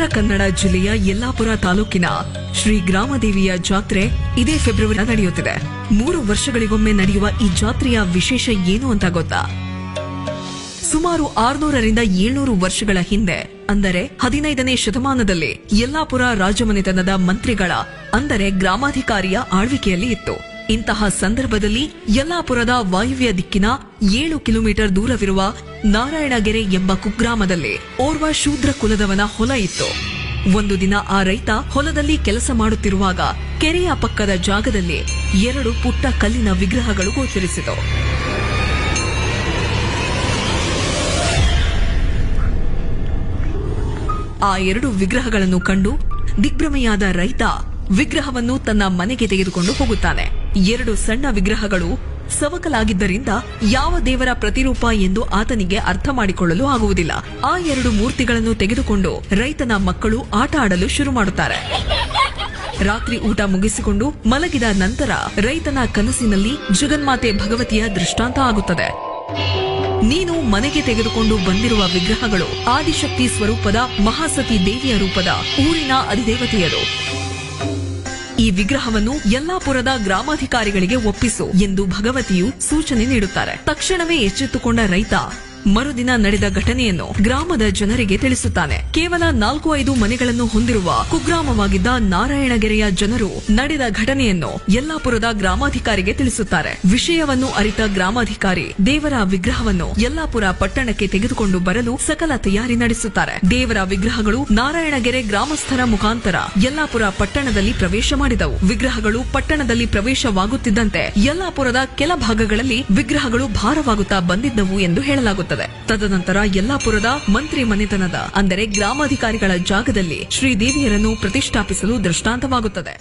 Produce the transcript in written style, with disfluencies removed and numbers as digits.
ಉತ್ತರ ಕನ್ನಡ ಜಿಲ್ಲೆಯ ಯಲ್ಲಾಪುರ ತಾಲೂಕಿನ ಶ್ರೀ ಗ್ರಾಮದೇವಿಯ ಜಾತ್ರೆ ಇದೇ ಫೆಬ್ರವರಿ ನಡೆಯುತ್ತಿದೆ. 3 ವರ್ಷಗಳಿಗೊಮ್ಮೆ ನಡೆಯುವ ಈ ಜಾತ್ರೆಯ ವಿಶೇಷ ಏನು ಅಂತ ಗೊತ್ತಾ? ಸುಮಾರು 600 ರಿಂದ 700 ವರ್ಷಗಳ ಹಿಂದೆ ಅಂದರೆ 15ನೇ ಶತಮಾನದಲ್ಲಿ ಯಲ್ಲಾಪುರ ರಾಜಮನೆತನದ ಮಂತ್ರಿಗಳ ಅಂದರೆ ಗ್ರಾಮಾಧಿಕಾರಿಯ ಆಳ್ವಿಕೆಯಲ್ಲಿ ಇತ್ತು. ಇಂತಹ ಸಂದರ್ಭದಲ್ಲಿ ಯಲ್ಲಾಪುರದ ವಾಯುವ್ಯ ದಿಕ್ಕಿನ 7 ಕಿಲೋಮೀಟರ್ ದೂರವಿರುವ ನಾರಾಯಣಗೆರೆ ಎಂಬ ಕುಗ್ರಾಮದಲ್ಲಿ ಓರ್ವ ಶೂದ್ರ ಕುಲದವನ ಹೊಲ ಇತ್ತು. ಒಂದು ದಿನ ಆ ರೈತ ಹೊಲದಲ್ಲಿ ಕೆಲಸ ಮಾಡುತ್ತಿರುವಾಗ ಕೆರೆಯ ಪಕ್ಕದ ಜಾಗದಲ್ಲಿ 2 ಪುಟ್ಟ ಕಲ್ಲಿನ ವಿಗ್ರಹಗಳು ಗೋಚರಿಸಿದವು. ಆ 2 ವಿಗ್ರಹಗಳನ್ನು ಕಂಡು ದಿಗ್ಭ್ರಮೆಯಾದ ರೈತ ವಿಗ್ರಹವನ್ನು ತನ್ನ ಮನೆಗೆ ತೆಗೆದುಕೊಂಡು ಹೋಗುತ್ತಾನೆ. 2 ಸಣ್ಣ ವಿಗ್ರಹಗಳು ಸವಕಲಾಗಿದ್ದರಿಂದ ಯಾವ ದೇವರ ಪ್ರತಿರೂಪ ಎಂದು ಆತನಿಗೆ ಅರ್ಥ ಮಾಡಿಕೊಳ್ಳಲು ಆಗುವುದಿಲ್ಲ. ಆ 2 ಮೂರ್ತಿಗಳನ್ನು ತೆಗೆದುಕೊಂಡು ರೈತನ ಮಕ್ಕಳು ಆಟ ಆಡಲು ಶುರು ಮಾಡುತ್ತಾರೆ. ರಾತ್ರಿ ಊಟ ಮುಗಿಸಿಕೊಂಡು ಮಲಗಿದ ನಂತರ ರೈತನ ಕನಸಿನಲ್ಲಿ ಜಗನ್ಮಾತೆ ಭಗವತಿಯ ದೃಷ್ಟಾಂತ ಆಗುತ್ತದೆ. ನೀನು ಮನೆಗೆ ತೆಗೆದುಕೊಂಡು ಬಂದಿರುವ ವಿಗ್ರಹಗಳು ಆದಿಶಕ್ತಿ ಸ್ವರೂಪದ ಮಹಾಸತಿ ದೇವಿಯ ರೂಪದ ಊರಿನ ಅಧಿದೇವತೆಯರು. ಈ ವಿಗ್ರಹವನ್ನು ಯಲ್ಲಾಪುರದ ಗ್ರಾಮಾಧಿಕಾರಿಗಳಿಗೆ ಒಪ್ಪಿಸು ಎಂದು ಭಗವತಿಯು ಸೂಚನೆ ನೀಡುತ್ತಾರೆ. ತಕ್ಷಣವೇ ಎಚ್ಚೆತ್ತುಕೊಂಡ ರೈತ ಮರುದಿನ ನಡೆದ ಘಟನೆಯನ್ನು ಗ್ರಾಮದ ಜನರಿಗೆ ತಿಳಿಸುತ್ತಾನೆ. ಕೇವಲ 4-5 ಮನೆಗಳನ್ನು ಹೊಂದಿರುವ ಕುಗ್ರಾಮವಾಗಿದ್ದ ನಾರಾಯಣಗೆರೆಯ ಜನರು ನಡೆದ ಘಟನೆಯನ್ನು ಯಲ್ಲಾಪುರದ ಗ್ರಾಮಾಧಿಕಾರಿಗೆ ತಿಳಿಸುತ್ತಾರೆ. ವಿಷಯವನ್ನು ಅರಿತ ಗ್ರಾಮಾಧಿಕಾರಿ ದೇವರ ವಿಗ್ರಹವನ್ನು ಯಲ್ಲಾಪುರ ಪಟ್ಟಣಕ್ಕೆ ತೆಗೆದುಕೊಂಡು ಬರಲು ಸಕಲ ತಯಾರಿ ನಡೆಸುತ್ತಾರೆ. ದೇವರ ವಿಗ್ರಹಗಳು ನಾರಾಯಣಗೆರೆ ಗ್ರಾಮಸ್ಥರ ಮುಖಾಂತರ ಯಲ್ಲಾಪುರ ಪಟ್ಟಣದಲ್ಲಿ ಪ್ರವೇಶ ಮಾಡಿದವು. ವಿಗ್ರಹಗಳು ಪಟ್ಟಣದಲ್ಲಿ ಪ್ರವೇಶವಾಗುತ್ತಿದ್ದಂತೆ ಯಲ್ಲಾಪುರದ ಕೆಲ ಭಾಗಗಳಲ್ಲಿ ವಿಗ್ರಹಗಳು ಭಾರವಾಗುತ್ತಾ ಬಂದಿದ್ದವು ಎಂದು ಹೇಳಲಾಗುತ್ತದೆ. ತದನಂತರ ಯಲ್ಲಾಪುರದ ಮಂತ್ರಿ ಮನೆತನದ ಅಂದರೆ ಗ್ರಾಮಾಧಿಕಾರಿಗಳ ಜಾಗದಲ್ಲಿ ಶ್ರೀದೇವಿಯರನ್ನು ಪ್ರತಿಷ್ಠಾಪಿಸಲು ದೃಷ್ಟಾಂತವಾಗುತ್ತದೆ.